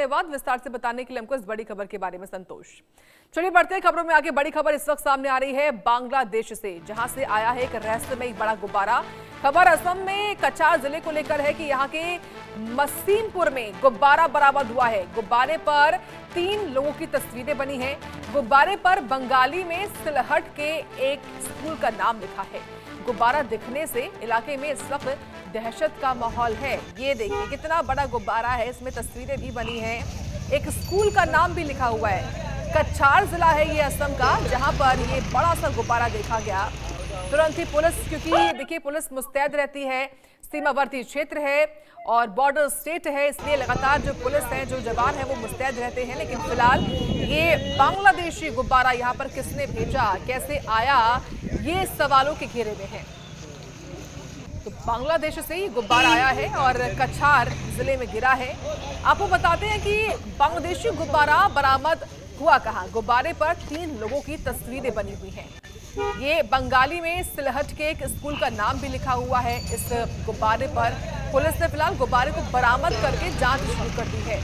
धन्यवाद विस्तार से बताने के लिए हमको इस बड़ी खबर के बारे में संतोष। चलिए बढ़ते हैं खबरों में आगे। बड़ी खबर इस वक्त सामने आ रही है बांग्लादेश से, जहां से आया है एक रहस्यमय बड़ा गुब्बारा। खबर असम में कछार जिले को लेकर है कि यहां के मसीमपुर में गुब्बारा बरामद हुआ है। गुब्बारे पर 3 लोगों की तस्वीरें बनी हैं। गुब्बारे पर बंगाली में सिलहट के एक स्कूल का नाम लिखा है। गुब्बारा दिखने से इलाके में इस वक्त दहशत का माहौल है। ये देखिए कितना बड़ा गुब्बारा है, इसमें तस्वीरें भी बनी हैं, एक स्कूल का नाम भी लिखा हुआ है। कछार जिला है ये असम का, जहां पर ये बड़ा सा गुब्बारा देखा गया। तुरंत ही पुलिस, क्योंकि देखिए पुलिस मुस्तैद रहती है, सीमावर्ती क्षेत्र है और बॉर्डर स्टेट है, इसलिए लगातार जो पुलिस है, जो जवान है वो मुस्तैद रहते हैं। लेकिन फिलहाल ये बांग्लादेशी गुब्बारा यहाँ पर किसने भेजा, कैसे आया, ये सवालों के घेरे में है। तो बांग्लादेश से ये गुब्बारा आया है और कछार जिले में गिरा है। आपको बताते हैं कि बांग्लादेशी गुब्बारा बरामद हुआ कहाँ। गुब्बारे पर 3 लोगों की तस्वीरें बनी हुई हैं। ये बंगाली में सिलहट के एक स्कूल का नाम भी लिखा हुआ है इस गुब्बारे पर। पुलिस ने फिलहाल गुब्बारे को बरामद करके जांच शुरू कर दी है।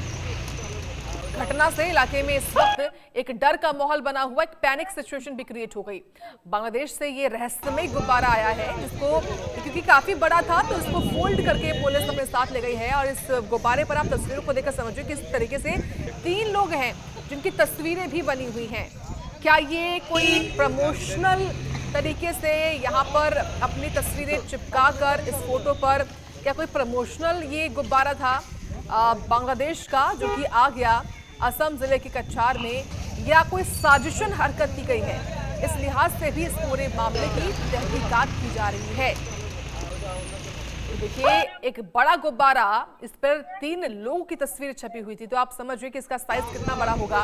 घटना से इलाके में इस वक्त एक डर का माहौल बना हुआ, एक पैनिक सिचुएशन भी क्रिएट हो गई। बांग्लादेश से ये रहस्यमय गुब्बारा आया है, जिसको क्योंकि काफी बड़ा था तो इसको फोल्ड करके पुलिस अपने साथ ले गई है। और इस गुब्बारे पर आप तस्वीरों को देखकर समझिए कि इस तरीके से 3 लोग हैं जिनकी तस्वीरें भी बनी हुई हैं। क्या ये कोई प्रमोशनल तरीके से यहाँ पर अपनी तस्वीरें चिपका कर इस फोटो पर, क्या कोई प्रमोशनल ये गुब्बारा था बांग्लादेश का जो कि आ गया असम जिले के कछार में, या कोई साजिशन हरकत की गई है? इस लिहाज से भी इस पूरे मामले की तहकीकात की जा रही है। देखिए एक बड़ा गुब्बारा, इस पर 3 लोगों की तस्वीर छपी हुई थी, तो आप समझिए कि इसका साइज कितना बड़ा होगा।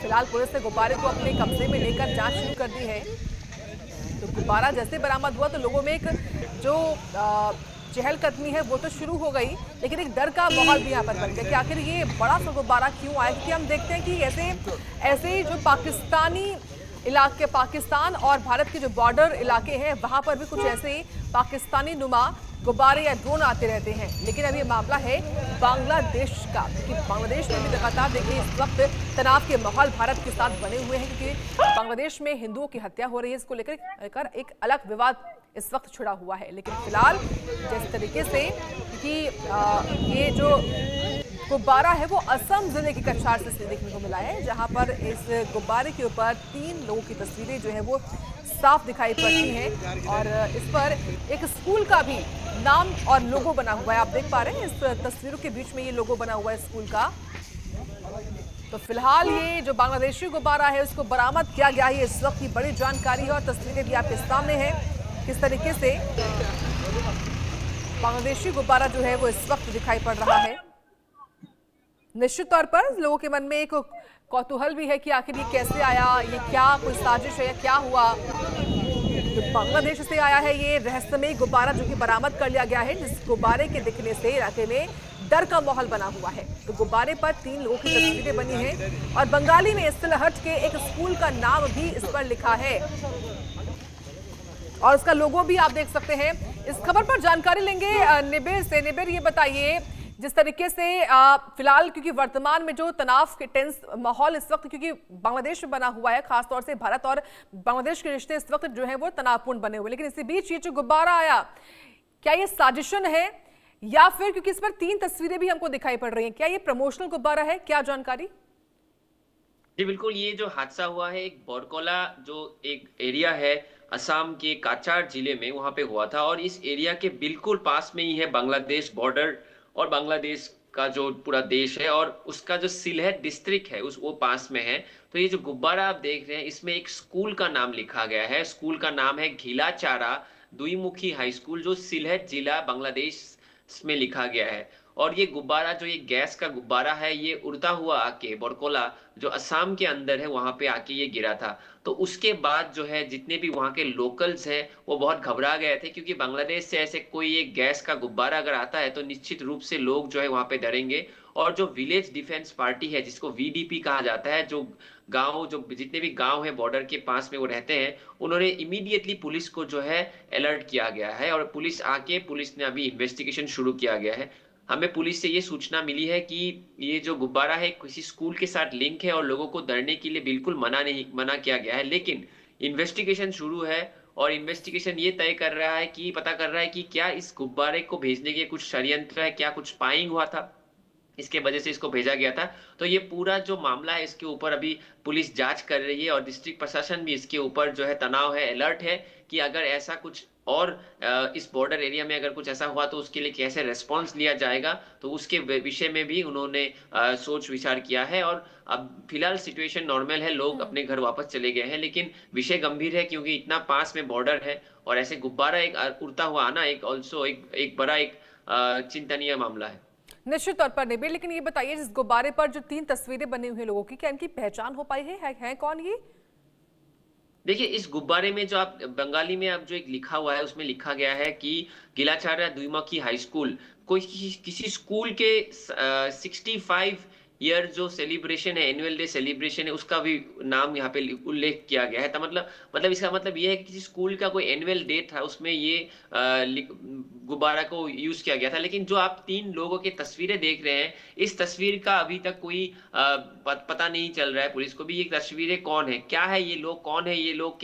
फिलहाल पुलिस ने गुब्बारे को अपने कब्जे में लेकर जांच शुरू कर दी है। तो गुब्बारा जैसे बरामद हुआ तो लोगों में एक जो चहलकदमी है वो तो शुरू हो गई, लेकिन एक डर का माहौल भी यहाँ पर बन गया कि आखिर ये बड़ा सा गुब्बारा क्यों आया। क्योंकि हम देखते हैं कि ऐसे जो पाकिस्तानी इलाके, पाकिस्तान और भारत के जो बॉर्डर इलाके हैं वहां पर भी कुछ ऐसे पाकिस्तानी नुमा गुब्बारे या ड्रोन आते रहते हैं। लेकिन अब ये मामला है बांग्लादेश का, क्योंकि बांग्लादेश में भी लगातार देखिए इस वक्त तनाव के माहौल भारत के साथ बने हुए हैं, क्योंकि बांग्लादेश में हिंदुओं की हत्या हो रही है। इसको लेकर एक अलग विवाद इस वक्त छिड़ा हुआ है। लेकिन फिलहाल जिस तरीके से कि ये जो गुब्बारा है वो असम जिले की कछार से देखने को मिला है, जहां पर इस गुब्बारे के ऊपर 3 लोगों की तस्वीरें जो है वो साफ दिखाई पड़ती हैं और इस पर एक स्कूल का भी नाम और लोगो बना हुआ है। आप देख पा रहे हैं इस तस्वीरों के बीच में ये लोगो बना हुआ है स्कूल का। तो फिलहाल ये जो बांग्लादेशी गुब्बारा है उसको बरामद किया गया है। इस वक्त की बड़ी जानकारी है और तस्वीरें भी आपके सामने हैं किस तरीके से बांग्लादेशी गुब्बारा जो है वो इस वक्त दिखाई पड़ रहा है। निश्चित तौर पर लोगों के मन में एक कौतूहल भी है कि आखिर ये कैसे आया, ये क्या कोई साजिश है या क्या हुआ। तो बांग्लादेश से आया है ये रहस्यमय गुब्बारा जो कि बरामद कर लिया गया है, जिस गुब्बारे के दिखने से इलाके में डर का माहौल बना हुआ है। तो गुब्बारे पर 3 लोगों की तस्वीरें बनी हैं और बंगाली में सिलहट के एक स्कूल का नाम भी इस पर लिखा है और उसका लोगो भी आप देख सकते हैं। इस खबर पर जानकारी लेंगे निबिर से। निबिर, ये बताइए जिस तरीके से फिलहाल क्योंकि वर्तमान में जो तनाव के टेंस माहौल इस वक्त क्योंकि बांग्लादेश में बना हुआ है, खासतौर से भारत और बांग्लादेश के रिश्ते इस वक्त जो है वो तनावपूर्ण बने हुए, लेकिन इसी बीच ये जो गुब्बारा आया, क्या ये साजिशन है या फिर क्योंकि इस पर 3 तस्वीरें भी हमको दिखाई पड़ रही हैं, क्या ये प्रमोशनल गुब्बारा है, क्या जानकारी? जी बिल्कुल, ये जो हादसा हुआ है एक बोरकोला जो एक एरिया है असम के काचार जिले में, वहां पे हुआ था और इस एरिया के बिल्कुल पास में ही है बांग्लादेश बॉर्डर और बांग्लादेश का जो पूरा देश है और उसका जो सिलहट डिस्ट्रिक्ट है वो पास में है। तो ये जो गुब्बारा आप देख रहे हैं इसमें एक स्कूल का नाम लिखा गया है। स्कूल का नाम है घिलाचारा द्विमुखी हाई स्कूल, जो सिलहट जिला बांग्लादेश में लिखा गया है। और ये गुब्बारा जो ये गैस का गुब्बारा है ये उड़ता हुआ आके बोरकोला जो असम के अंदर है वहां पे आके ये गिरा था। तो उसके बाद जो है जितने भी वहां के लोकल्स हैं वो बहुत घबरा गए थे, क्योंकि बांग्लादेश से ऐसे कोई एक गैस का गुब्बारा अगर आता है तो निश्चित रूप से लोग जो है वहां पे डरेंगे। और जो विलेज डिफेंस पार्टी है जिसको वीडीपी कहा जाता है, जो गांव जो जितने भी गांव है बॉर्डर के पास में वो रहते हैं, उन्होंने इमीडिएटली पुलिस को जो है अलर्ट किया गया है और पुलिस ने अभी इन्वेस्टिगेशन शुरू किया गया है। हमें पुलिस से ये सूचना मिली है कि ये जो गुब्बारा है किसी स्कूल के साथ लिंक है और लोगों को डरने के लिए बिल्कुल मना किया गया है। लेकिन इन्वेस्टिगेशन शुरू है और इन्वेस्टिगेशन ये तय कर रहा है कि पता कर रहा है कि क्या इस गुब्बारे को भेजने के कुछ षड्यंत्र है, क्या कुछ स्पाइंग हुआ था, इसके वजह से इसको भेजा गया था। तो ये पूरा जो मामला है इसके ऊपर अभी पुलिस जांच कर रही है और डिस्ट्रिक्ट प्रशासन भी इसके ऊपर जो है तनाव है, अलर्ट है कि अगर ऐसा कुछ और इस बॉर्डर एरिया में अगर कुछ ऐसा हुआ तो उसके लिए कैसे रिस्पॉन्स लिया जाएगा। तो उसके विषय में भी उन्होंने सोच विचार किया है और अब फिलहाल सिचुएशन नॉर्मल है, लोग अपने घर वापस चले गए हैं। लेकिन विषय गंभीर है क्योंकि इतना पास में बॉर्डर है और ऐसे गुब्बारा एक उड़ता हुआ आना एक बड़ा चिंतनीय मामला है। निश्चित तौर पर निबिर, लेकिन ये बताइए जिस गुब्बारे पर जो 3 तस्वीरें बनी हुई हैं लोगों की, क्या इनकी पहचान हो पाई है कौन ये? देखिए, इस गुब्बारे में जो आप बंगाली में अब जो एक लिखा हुआ है, उसमें लिखा गया है कि गिलाचार्य द्विमुखी हाई स्कूल, कोई किसी स्कूल के 65 ईयर जो सेलिब्रेशन है, एनुअल डे सेलिब्रेशन है, उसका भी नाम यहाँ पे उल्लेख किया गया है। तो मतलब इसका मतलब ये है कि किसी स्कूल का कोई एनुअल डे था, उसमें ये गुब्बारा को यूज किया गया था। लेकिन जो आप 3 लोगों की तस्वीरें देख रहे हैं, इस तस्वीर का अभी तक कोई पता नहीं चल रहा है पुलिस को भी। ये तस्वीरें कौन है, क्या है, ये लोग कौन है, ये लोग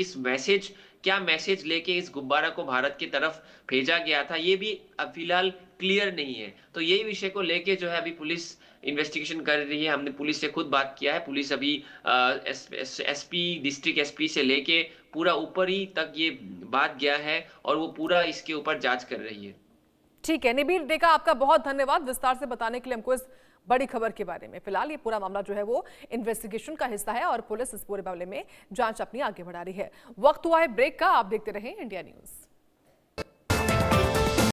क्या मैसेज लेके इस गुब्बारा को भारत की तरफ भेजा गया था, ये भी अब फिलहाल क्लियर नहीं है। तो यही विषय को लेके जो है अभी पुलिस इन्वेस्टिगेशन कर रही है। हमने पुलिस से खुद बात किया है। पुलिस अभी एसपी, डिस्ट्रिक्ट एसपी से लेके पूरा ऊपर ही तक ये बात गया है और वो पूरा इसके ऊपर जांच कर रही है। ठीक है निबिर डेका, आपका बहुत धन्यवाद विस्तार से बताने के लिए हमको इस बड़ी खबर के बारे में। फिलहाल ये पूरा मामला जो है वो इन्वेस्टिगेशन का हिस्सा है और पुलिस इस पूरे मामले में जांच अपनी आगे बढ़ा रही है। वक्त हुआ है ब्रेक का, आप देखते रहें इंडिया न्यूज।